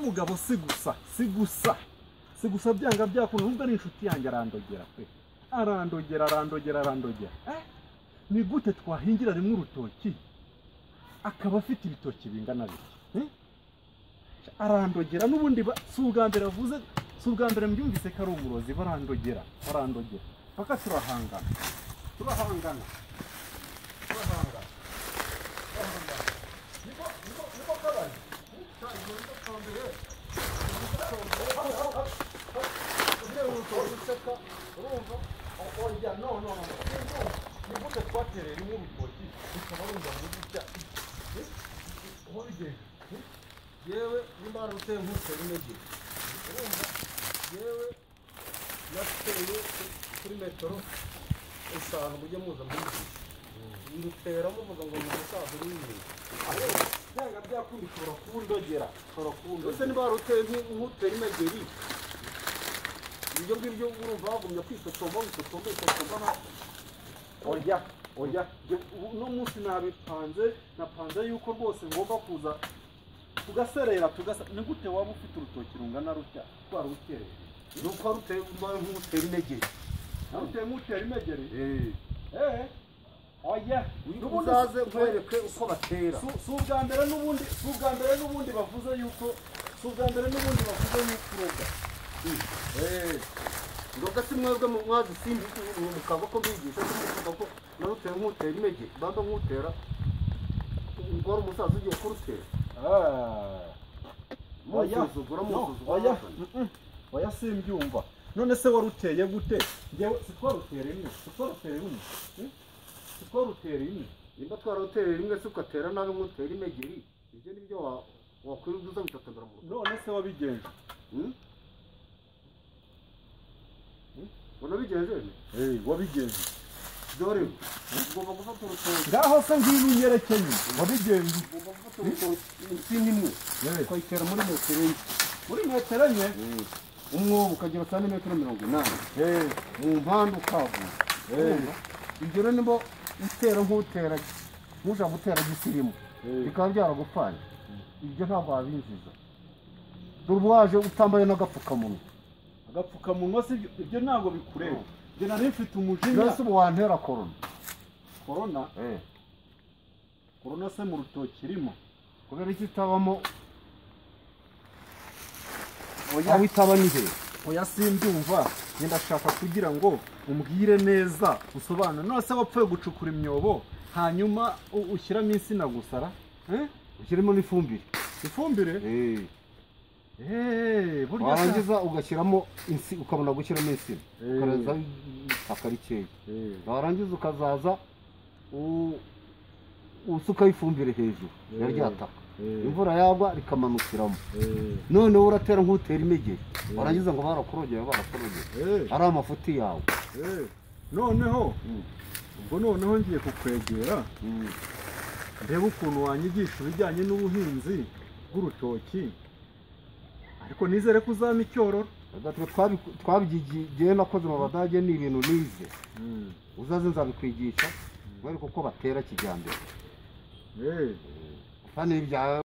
n'umugabo si gusa byanga byakunda nubwo ari inshuti yanjye arandogera pe, arandogera ni gute twahingira rimwe urutoki akaba afite ibitoki bingana bike? Arandogera n'ubundi si ubwa mbere avuze, si ubwa mbere mbyumvise ko ari umurozi. Barandogera paka turahangana niko kabari ni gute twaterera rimwe urutoki bikaba rumva muri gutya yewe nimba ruteye nk'utera intege, urumva yewe nateye kuri metero 5 mujye muza muri ndutera muvuga ngo ni umusaza uri inyuma byanga byakunda ushobora kundogera ese niba ruteye nk'utera imegeri ibyo ngibyo urumva wagumya kwitotomba oya no munsi napanze yuko rwose ngomba kuza tugaserera ni gute waba ufite urutoki rungana rutya twarutereye nuko ruteye nk'utera imegeri ruteye nk'utera imegeri oya uzaze nkwereke uko batera si ubwa mbere n'ubundi bavuze yuko uroga ndoga si mwebwe mwazi simbi mukava ko mbigisha ko naruteye nk'utera imegeri bamba nk'utera ngo ari umusaza ugiye kurutera oya simbyumva. None se waruteye gute? Ngewe sitwarutera imwe nimba twarutera rimwe se ugatera nawe nk'utera imegeri, ibyo nibyo wakwiruza bitatagara mu rugo. None se wabigenje wabigenje dore ugomba gufata urutoki ngaho se ngwino unyerekeye wabigenje ugomba gufata urutoki insini imwe ukayitera muri metero enye umwobo ukagira santimetero 80 mu mpande ukavuga ibyo rero nimba utera nk'utera muja gutera gisirimu bikaba byaragupfanye, ibyo ntabwo wabinjiza. Dore waje utambaye n'agapfukamunwa si ibyo ntabwo bikureba. Njye nari mfite umujinya mbese ubu wantera korona se mu rutoki irimo kubera iki itabamo? Oya itaba ni he? Oya simbyumva, ndashaka kugira ngo umbwire neza usobanura. None se wapfuye gucukura imyobo hanyuma ushyiramo insina gusara ushyiremo n'ifumbire warangiza ugashyiramo ukabona gushyiramo insina ukareza akarikeye, warangiza ukazaza usukaho ifumbire hejuru ya rya taka, imvura yagwa rikamanukiramo. Noneho uratera nk'utera imegeri, warangiza ngo barakurogeye ari amafuti yawe. Noneho ngiye kukwegera ndebe ukuntu wanyigisha ibijyanye n'ubuhinzi bw'urutoki, ariko nizere ko uzama icyororo. Twabigiye nakoze mu Badage, ni ibintu nize, uzaze nzabikwigisha ariko uko batera kijyambere. Fani ibya